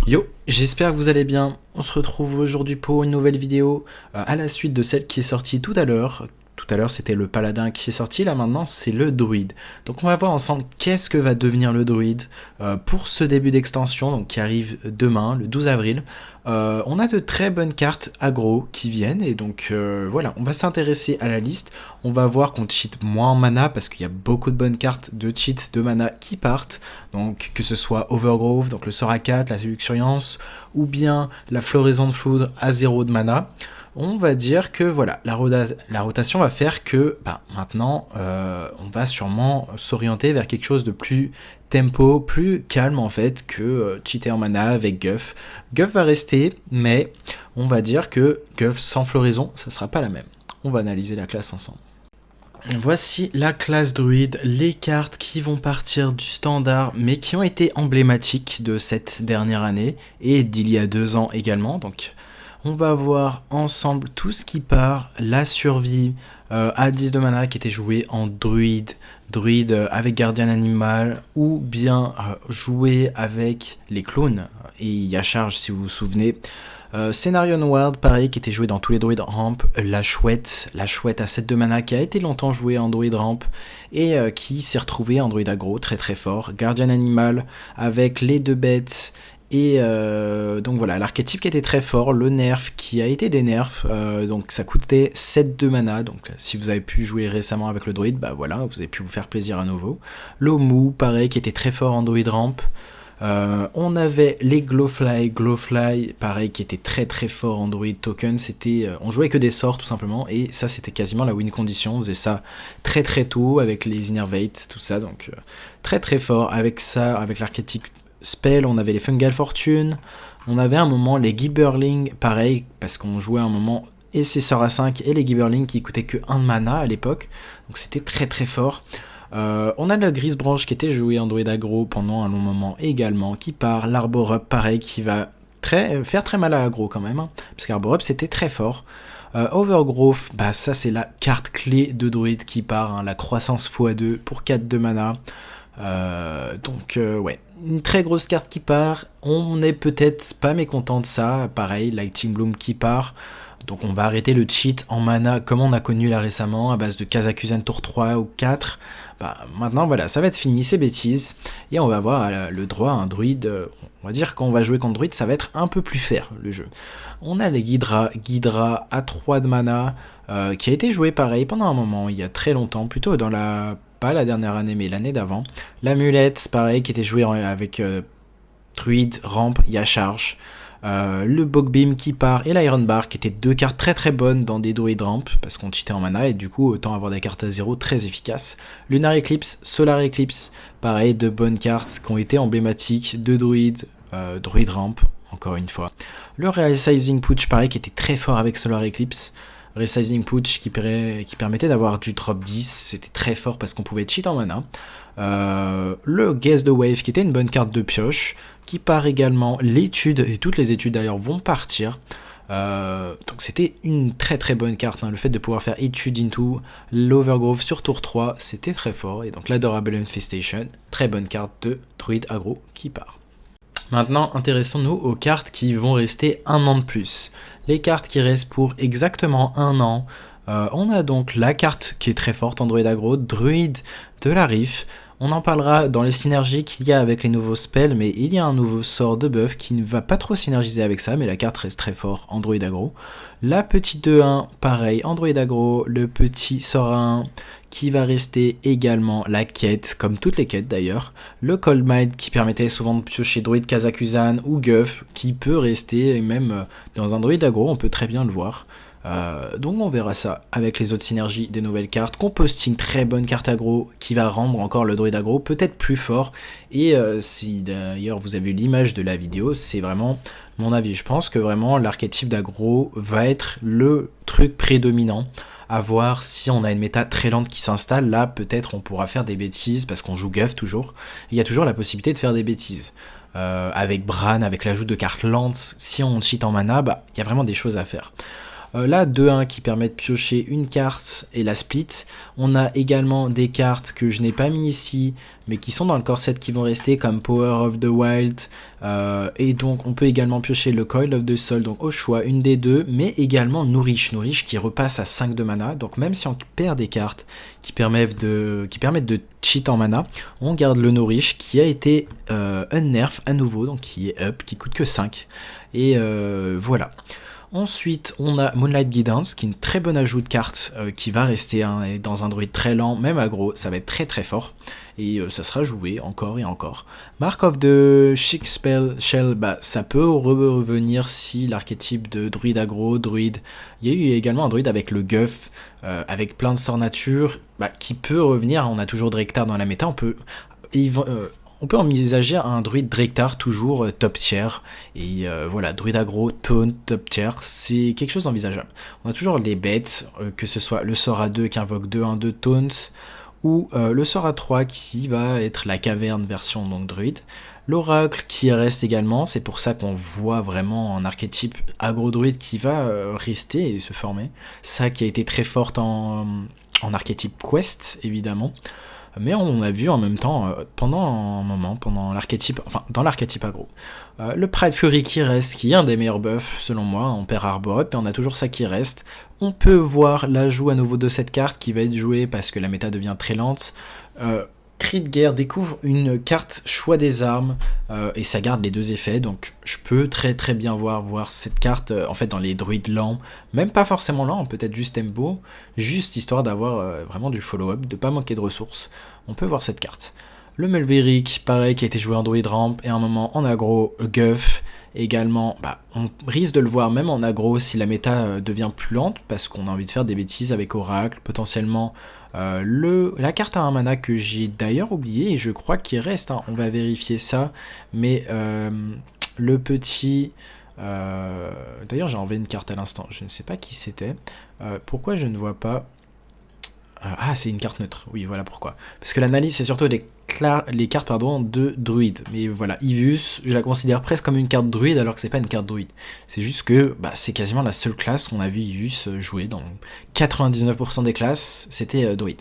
Yo, j'espère que vous allez bien. On se retrouve aujourd'hui pour une nouvelle vidéo à la suite de celle qui est sortie tout à l'heure. Tout à l'heure c'était le paladin qui est sorti, là maintenant c'est le druide. Donc on va voir ensemble qu'est-ce que va devenir le druide pour ce début d'extension donc qui arrive demain, le 12 avril. On a de très bonnes cartes aggro qui viennent et donc voilà, on va s'intéresser à la liste. On va voir qu'on cheat moins en mana parce qu'il y a beaucoup de bonnes cartes de cheat de mana qui partent. Donc que ce soit Overgrowth, donc le sort à 4, la Luxuriance, ou bien la Floraison de Foudre à 0 de mana. On va dire que voilà, la rotation va faire que maintenant on va sûrement s'orienter vers quelque chose de plus tempo, plus calme en fait que cheater en mana avec Guff. Guff va rester, mais on va dire que Guff sans floraison, ça sera pas la même. On va analyser la classe ensemble. Voici la classe druide, les cartes qui vont partir du standard mais qui ont été emblématiques de cette dernière année et d'il y a 2 ans également. Donc on va voir ensemble tout ce qui part, la survie à 10 de mana qui était joué en druide avec gardien animal ou bien joué avec les clones et Yacharge si vous vous souvenez. Scénario Noir, pareil, qui était joué dans tous les druides ramp, la chouette à 7 de mana qui a été longtemps jouée en druide ramp et qui s'est retrouvée en druide aggro très très fort. Gardien animal avec les 2 bêtes. Et donc voilà, l'archétype qui était très fort, le nerf qui a été des nerfs, donc ça coûtait 7 de mana, donc si vous avez pu jouer récemment avec le druide, bah voilà, vous avez pu vous faire plaisir à nouveau. L'Omu, pareil, qui était très fort en druide ramp. On avait les Glowfly, pareil, qui était très très fort en druid token. C'était, on jouait que des sorts tout simplement, et ça c'était quasiment la win condition. On faisait ça très très tôt avec les Innervate, tout ça, donc très très fort. Avec ça, avec l'archétype spell, on avait les Fungal Fortune, on avait un moment les Gibberling, pareil, parce qu'on jouait un moment et ces sorts à 5 et les Gibberling qui coûtaient que 1 mana à l'époque, donc c'était très très fort. On a le Grise Branche qui était joué en druide aggro pendant un long moment également, qui part, l'Arbor Up pareil, qui va faire très mal à aggro quand même, hein, parce qu'Arbor Up c'était très fort. Overgrowth, bah ça c'est la carte clé de druide qui part, hein, la croissance x2 pour 4 de mana. Donc ouais, une très grosse carte qui part, on n'est peut-être pas mécontent de ça, pareil, Lightning Bloom qui part, donc on va arrêter le cheat en mana comme on a connu là récemment, à base de Kazakuzen tour 3 ou 4, maintenant voilà, ça va être fini ces bêtises, et on va avoir le droit à un druide, on va dire quand on va jouer contre druide, ça va être un peu plus fair le jeu. On a les Ghidra à 3 de mana, qui a été joué pareil pendant un moment, il y a très longtemps, plutôt dans pas la dernière année mais l'année d'avant. L'amulette, pareil, qui était joué avec druide, ramp, Yacharge. Le Bogbeam qui part et l'Iron Bar qui étaient 2 cartes très très bonnes dans des druides ramp parce qu'on cheatait en mana et du coup autant avoir des cartes à 0 très efficaces. Lunar Eclipse, Solar Eclipse, pareil, 2 bonnes cartes qui ont été emblématiques de druide ramp encore une fois. Le Resizing Pooch, pareil, qui était très fort avec Solar Eclipse. Resizing Pooch qui permettait d'avoir du drop 10, c'était très fort parce qu'on pouvait cheat en mana. Le Guess the Wave qui était une bonne carte de pioche, qui part également. L'étude, et toutes les études d'ailleurs vont partir. Donc c'était une très très bonne carte, hein. Le fait de pouvoir faire étude into l'Overgrowth sur tour 3, c'était très fort. Et donc l'Adorable Infestation, très bonne carte de druide aggro qui part. Maintenant, intéressons-nous aux cartes qui vont rester 1 an de plus. Les cartes qui restent pour exactement 1 an. On a donc la carte qui est très forte en druide aggro, druide de la Rift. On en parlera dans les synergies qu'il y a avec les nouveaux spells, mais il y a un nouveau sort de buff qui ne va pas trop synergiser avec ça, mais la carte reste très fort en druide aggro. La petite 2-1, pareil, en druide aggro. Le petit sort à 1 qui va rester également, la quête, comme toutes les quêtes d'ailleurs. Le Cold Mind qui permettait souvent de piocher druide Kazakuzen ou Guff, qui peut rester, même dans un druide aggro, on peut très bien le voir. Donc on verra ça avec les autres synergies des nouvelles cartes. Composting, très bonne carte aggro qui va rendre encore le druide aggro peut-être plus fort. Et si d'ailleurs vous avez vu l'image de la vidéo, c'est vraiment mon avis. Je pense que vraiment l'archétype d'aggro va être le truc prédominant. À voir si on a une méta très lente qui s'installe, là peut-être on pourra faire des bêtises parce qu'on joue Guff toujours. Il y a toujours la possibilité de faire des bêtises. Avec Bran, avec l'ajout de cartes lentes, si on cheat en mana, il y a vraiment des choses à faire. Là 2-1 qui permet de piocher une carte et la split. On a également des cartes que je n'ai pas mis ici mais qui sont dans le corset qui vont rester comme Power of the Wild, et donc on peut également piocher le Coil of the Soul, donc au choix une des deux, mais également Nourish qui repasse à 5 de mana, donc même si on perd des cartes qui permettent de cheat en mana, on garde le Nourish qui a été unnerf à nouveau, donc qui est up, qui coûte que 5, et voilà. Ensuite, on a Moonlight Guidance, qui est une très bonne ajout de carte qui va rester dans un druide très lent, même aggro, ça va être très très fort. Et ça sera joué encore et encore. Mark of the Shell, bah, ça peut revenir si l'archétype de druide aggro, druide... Il y a eu également un druide avec le Guff, avec plein de sorts nature, bah, qui peut revenir. On a toujours Drektar dans la méta, on peut envisager un druide Drektar toujours top tier, et voilà, druide aggro, taunt, top tier, c'est quelque chose d'envisageable. On a toujours les bêtes, que ce soit le sort à 2 qui invoque 2-1-2 taunt, ou le sort à 3 qui va être la caverne version donc druide. L'oracle qui reste également, c'est pour ça qu'on voit vraiment un archétype aggro-druide qui va rester et se former. Ça qui a été très forte en archétype quest évidemment. Mais on a vu en même temps, pendant un moment, dans l'archétype aggro. Le Pride Fury qui reste, qui est un des meilleurs buffs selon moi, on perd Arbor Up et on a toujours ça qui reste. On peut voir l'ajout à nouveau de cette carte qui va être jouée parce que la méta devient très lente. Cri de guerre découvre une carte choix des armes et ça garde les deux effets, donc je peux très très bien voir cette carte en fait dans les druides lents, même pas forcément lents, peut-être juste tempo, juste histoire d'avoir vraiment du follow-up, de pas manquer de ressources, on peut voir cette carte. Le Mulveric, pareil, qui a été joué en druide ramp et à un moment en aggro, Guff également, bah, on risque de le voir même en aggro si la méta devient plus lente parce qu'on a envie de faire des bêtises avec Oracle, potentiellement la carte à 1 mana que j'ai d'ailleurs oublié et je crois qu'il reste, hein, on va vérifier ça, mais le petit... d'ailleurs j'ai enlevé une carte à l'instant, je ne sais pas qui c'était, pourquoi je ne vois pas... Ah, c'est une carte neutre, oui, voilà pourquoi. Parce que l'analyse, c'est surtout les cartes de druide. Mais voilà, Ivus, je la considère presque comme une carte druide alors que c'est pas une carte druide. C'est juste que bah, c'est quasiment la seule classe qu'on a vu Ivus jouer dans 99% des classes, c'était druide.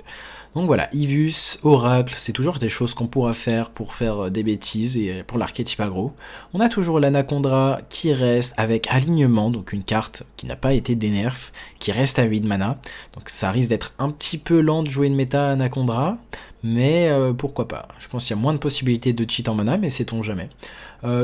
Donc voilà, Ivus, Oracle, c'est toujours des choses qu'on pourra faire pour faire des bêtises et pour l'archétype aggro. On a toujours l'Anacondra qui reste avec alignement, donc une carte qui n'a pas été dénerf, qui reste à 8 mana. Donc ça risque d'être un petit peu lent de jouer une méta Anacondra, mais pourquoi pas. Je pense qu'il y a moins de possibilités de cheat en mana, mais sait-on jamais.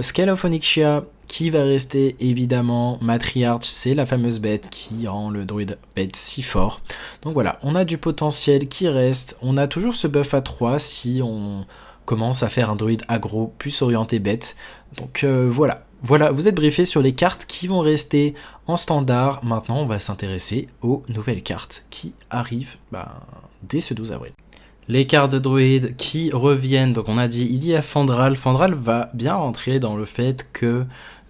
Scale of Onyxia qui va rester évidemment. Matriarch, c'est la fameuse bête qui rend le druide bête si fort. Donc voilà, on a du potentiel qui reste. On a toujours ce buff à 3 si on commence à faire un druide aggro plus orienté bête. Donc voilà. Voilà, vous êtes briefé sur les cartes qui vont rester en standard. Maintenant, on va s'intéresser aux nouvelles cartes qui arrivent dès ce 12 avril. Les cartes de druide qui reviennent, donc on a dit, il y a Fandral. Fandral va bien rentrer dans le fait que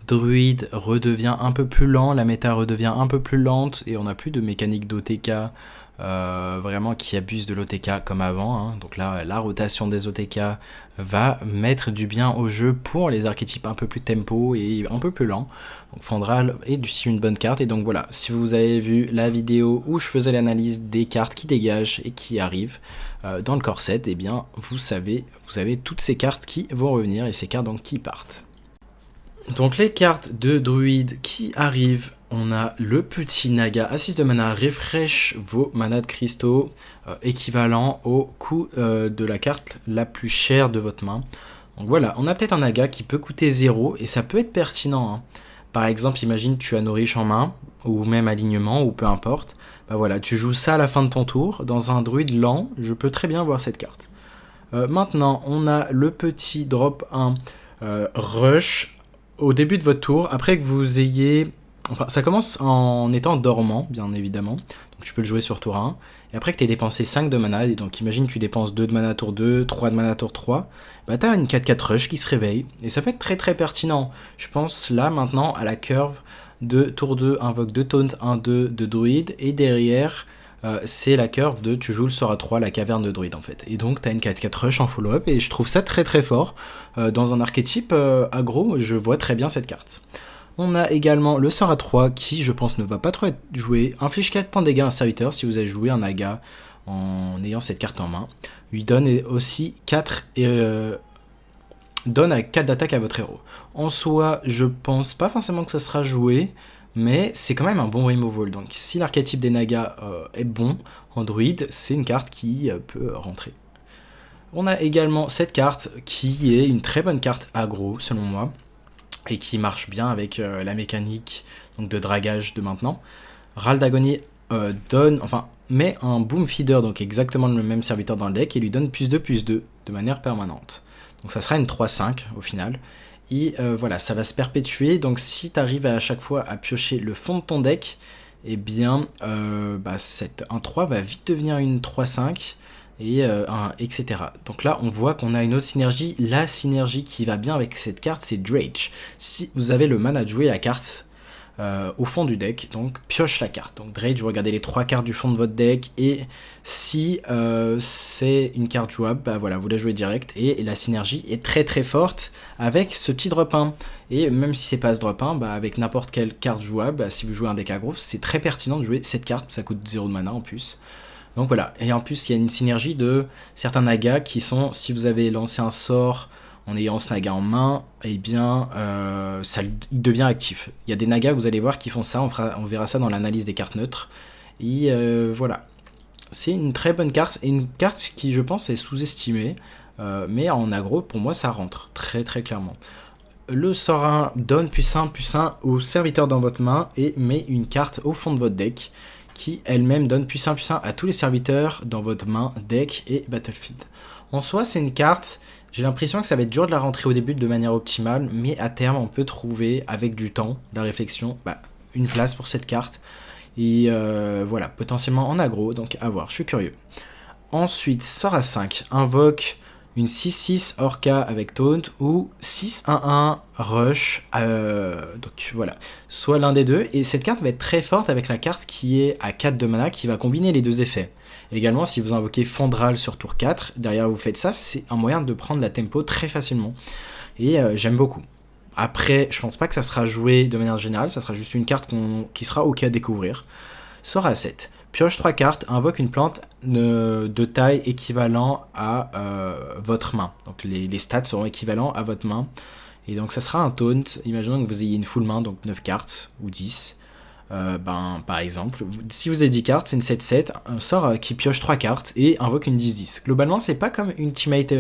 druide redevient un peu plus lent, la méta redevient un peu plus lente, et on n'a plus de mécanique d'OTK vraiment qui abuse de l'OTK comme avant, hein. Donc là, la rotation des OTK va mettre du bien au jeu pour les archétypes un peu plus tempo et un peu plus lent. Donc Fandral est une bonne carte, et donc voilà, si vous avez vu la vidéo où je faisais l'analyse des cartes qui dégagent et qui arrivent dans le corset, et bien vous avez toutes ces cartes qui vont revenir et ces cartes donc qui partent. Donc les cartes de druide qui arrivent, on a le petit Naga à 6 de mana, refresh vos manas de cristaux, équivalent au coût de la carte la plus chère de votre main. Donc voilà, on a peut-être un Naga qui peut coûter 0 et ça peut être pertinent, hein. Par exemple, imagine tu as Nourish en main, ou même alignement, ou peu importe. Bah voilà, tu joues ça à la fin de ton tour, dans un druide lent, je peux très bien voir cette carte. Maintenant, on a le petit drop 1 rush au début de votre tour, après que vous ayez... Enfin, ça commence en étant dormant, bien évidemment. Donc tu peux le jouer sur tour 1. Et après que tu aies dépensé 5 de mana, et donc imagine tu dépenses 2 de mana tour 2, 3 de mana tour 3, bah tu as une 4-4 rush qui se réveille. Et ça peut être très très pertinent. Je pense là maintenant à la curve de tour 2, invoque 2 taunt, 1-2 de druide. Et derrière, c'est la curve de tu joues le sort à 3, la caverne de druide en fait. Et donc tu as une 4-4 rush en follow-up, et je trouve ça très très fort. Dans un archétype aggro, je vois très bien cette carte. On a également le sort à 3 qui, je pense, ne va pas trop être joué. Inflige 4 points de dégâts à un serviteur si vous avez joué un naga en ayant cette carte en main. Lui donne aussi 4 donne à 4 d'attaque à votre héros. En soi, je pense pas forcément que ça sera joué, mais c'est quand même un bon removal. Donc si l'archétype des nagas est bon en druide, c'est une carte qui peut rentrer. On a également cette carte qui est une très bonne carte aggro selon moi, et qui marche bien avec la mécanique donc, de dragage de maintenant. Râle d'Agonie met un boom feeder, donc exactement le même serviteur dans le deck, et lui donne +2/+2 de manière permanente. Donc ça sera une 3/5 au final. Et voilà, ça va se perpétuer. Donc si tu arrives à chaque fois à piocher le fond de ton deck, eh bien cette 1/3 va vite devenir une 3/5 et etc. Donc là on voit qu'on a une autre synergie. La synergie qui va bien avec cette carte, c'est Dredge. Si vous avez le mana de jouer la carte au fond du deck, donc pioche la carte. Donc Dredge, vous regardez les 3 cartes du fond de votre deck, et si c'est une carte jouable, bah voilà, vous la jouez direct, et la synergie est très très forte avec ce petit drop 1. Et même si c'est pas ce drop 1, bah avec n'importe quelle carte jouable, bah si vous jouez un deck aggro, c'est très pertinent de jouer cette carte, ça coûte 0 de mana en plus. Donc voilà, et en plus il y a une synergie de certains nagas qui sont, si vous avez lancé un sort en ayant ce naga en main, eh bien, il devient actif. Il y a des nagas, vous allez voir, qui font ça, on verra ça dans l'analyse des cartes neutres. Et voilà, c'est une très bonne carte, et une carte qui, je pense, est sous-estimée, mais en aggro, pour moi, ça rentre, très très clairement. Le sort 1 donne +1/+1 au serviteur dans votre main, et met une carte au fond de votre deck, qui elle-même donne +1/+1 à tous les serviteurs dans votre main, deck et battlefield. En soi, c'est une carte, j'ai l'impression que ça va être dur de la rentrer au début de manière optimale, mais à terme, on peut trouver, avec du temps, la réflexion, une place pour cette carte. Et voilà, potentiellement en aggro, donc à voir, je suis curieux. Ensuite, sort à 5, invoque une 6/6 Orca avec Taunt, ou 6/1/1 Rush, donc voilà, soit l'un des deux, et cette carte va être très forte avec la carte qui est à 4 de mana, qui va combiner les deux effets. Également, si vous invoquez Fondral sur tour 4, derrière vous faites ça, c'est un moyen de prendre la tempo très facilement, et j'aime beaucoup. Après, je pense pas que ça sera joué de manière générale, ça sera juste une carte qui sera ok à découvrir. Sort à 7. Pioche 3 cartes, invoque une plante de taille équivalent à votre main. Donc les stats seront équivalents à votre main. Et donc ça sera un taunt. Imaginons que vous ayez une full main, donc 9 cartes ou 10. Par exemple, si vous avez 10 cartes, c'est une 7/7, un sort qui pioche 3 cartes et invoque une 10/10. Globalement, c'est pas comme Ultimate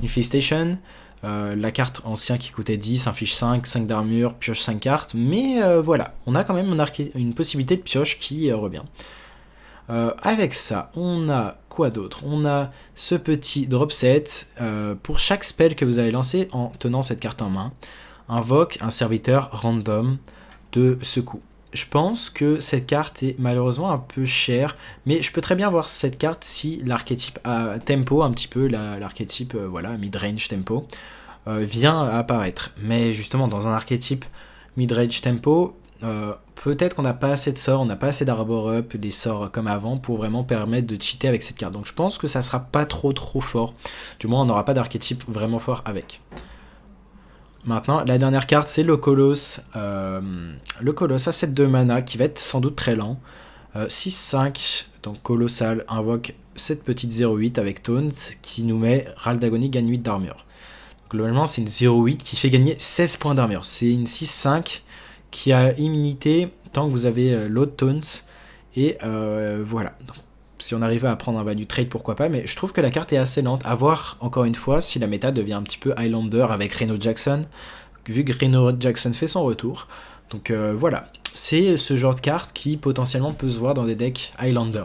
Infestation. La carte ancien qui coûtait 10, inflige 5 d'armure, pioche 5 cartes. Mais voilà, on a quand même une possibilité de pioche qui revient. Avec ça, on a quoi d'autre? On a ce petit drop set. Pour chaque spell que vous avez lancé en tenant cette carte en main, invoque un serviteur random de ce coup. Je pense que cette carte est malheureusement un peu chère, mais je peux très bien voir cette carte si l'archétype à tempo, un petit peu l'archétype voilà, mid-range tempo, vient à apparaître. Mais justement, dans un archétype mid-range tempo, peut-être qu'on n'a pas assez de sorts, on n'a pas assez d'arbor up, des sorts comme avant, pour vraiment permettre de cheater avec cette carte. Donc je pense que ça sera pas trop fort. Du moins, on n'aura pas d'archétype vraiment fort avec. Maintenant, la dernière carte, c'est le Colosse. Le Colosse a 7 de mana, qui va être sans doute très lent. 6/5, donc colossal, invoque cette petite 0/8 avec Taunt, qui nous met Râle d'Agonie, gagne 8 d'armure. Globalement, c'est une 0/8 qui fait gagner 16 points d'armure. C'est une 6/5 qui a immunité tant que vous avez l'autre Taunt. Et voilà. Donc, si on arrivait à prendre un value trade, pourquoi pas, mais je trouve que la carte est assez lente. À voir, encore une fois, si la méta devient un petit peu Highlander avec Reno Jackson, vu que Reno Jackson fait son retour. Donc voilà, c'est ce genre de carte qui potentiellement peut se voir dans des decks Highlander.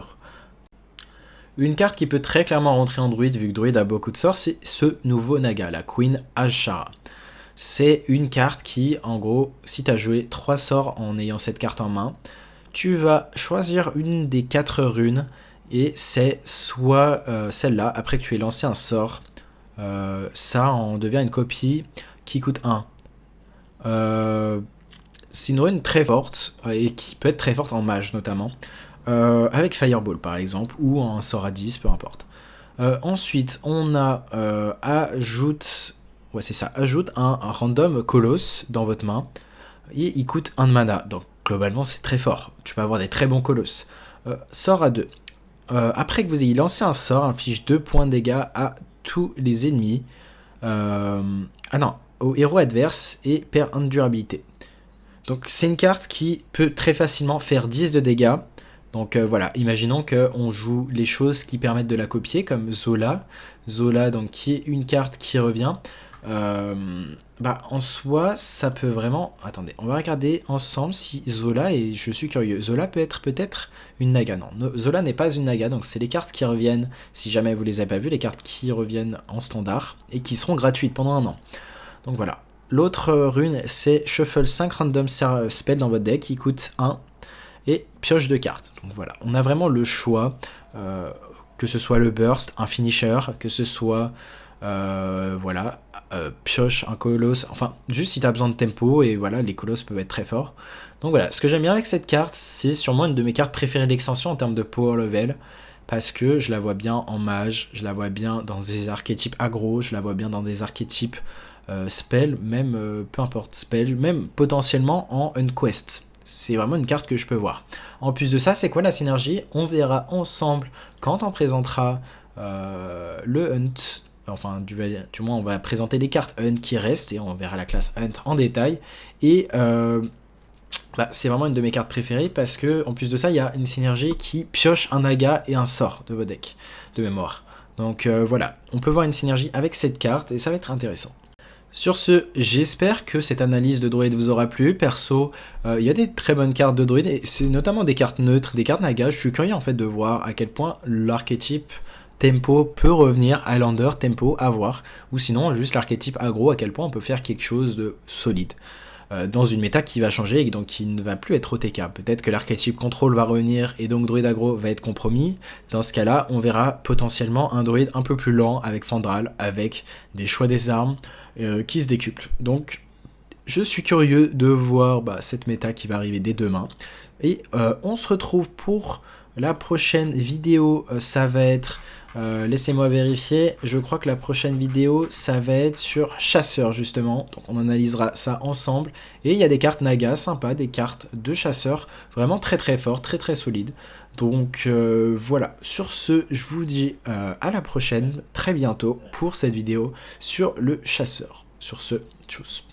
Une carte qui peut très clairement rentrer en druide, vu que druide a beaucoup de sorts, c'est ce nouveau naga, la Queen Azshara. C'est une carte qui, en gros, si tu as joué 3 sorts en ayant cette carte en main, tu vas choisir une des 4 runes, et c'est soit celle-là, après que tu aies lancé un sort, ça en devient une copie qui coûte 1. C'est une rune très forte, et qui peut être très forte en mage notamment, avec Fireball par exemple, ou en sort à 10, peu importe. Ensuite, on a ajoute un random colosse dans votre main. et il coûte 1 de mana, donc globalement c'est très fort, tu peux avoir des très bons colosses. Sort à 2. Après que vous ayez lancé un sort, inflige 2 points de dégâts à tous les ennemis. Ah non, au héros adverse et perd 1 de durabilité. Donc c'est une carte qui peut très facilement faire 10 de dégâts. Donc voilà, imaginons qu'on joue les choses qui permettent de la copier, comme Zola. Zola, donc, qui est une carte qui revient. En soi, ça peut vraiment... Attendez, on va regarder ensemble si Zola, et je suis curieux, Zola peut être peut-être une Naga. Non, Zola n'est pas une Naga, donc c'est les cartes qui reviennent, si jamais vous les avez pas vues, les cartes qui reviennent en standard, et qui seront gratuites pendant 1 an. Donc voilà. L'autre rune, c'est Shuffle 5 random spells dans votre deck, qui coûte 1, et pioche 2 cartes. Donc voilà, on a vraiment le choix, que ce soit le burst, un finisher, que ce soit... voilà, pioche un colosse, enfin juste si tu as besoin de tempo, et voilà, les colosses peuvent être très forts. Donc voilà, ce que j'aime bien avec cette carte, c'est sûrement une de mes cartes préférées d'extension en termes de power level, parce que je la vois bien en mage, je la vois bien dans des archétypes aggro, je la vois bien dans des archétypes spell, même peu importe spell, même potentiellement en unquest. C'est vraiment une carte que je peux voir. En plus de ça, c'est quoi la synergie? On verra ensemble quand on présentera le hunt. Enfin, du moins, on va présenter les cartes Hunt qui restent et on verra la classe Hunt en détail. Et c'est vraiment une de mes cartes préférées parce que, en plus de ça, il y a une synergie qui pioche un naga et un sort de vos decks de mémoire. Donc voilà, on peut voir une synergie avec cette carte et ça va être intéressant. Sur ce, j'espère que cette analyse de druide vous aura plu. Perso, il y a des très bonnes cartes de druide, et c'est notamment des cartes neutres, des cartes naga. Je suis curieux en fait de voir à quel point l'archétype tempo peut revenir, Highlander, tempo, à voir. Ou sinon, juste l'archétype aggro, à quel point on peut faire quelque chose de solide. Dans une méta qui va changer et donc qui ne va plus être OTK. Peut-être que l'archétype contrôle va revenir et donc druide aggro va être compromis. Dans ce cas-là, on verra potentiellement un druide un peu plus lent avec Fandral, avec des choix des armes qui se décuplent. Donc, je suis curieux de voir cette méta qui va arriver dès demain. Et on se retrouve pour la prochaine vidéo. Ça va être... laissez-moi vérifier, je crois que la prochaine vidéo ça va être sur chasseur justement, donc on analysera ça ensemble, et il y a des cartes naga sympas, des cartes de chasseur vraiment très très fortes, très très solides, donc voilà, sur ce je vous dis à la prochaine, très bientôt pour cette vidéo sur le chasseur. Sur ce, tchuss.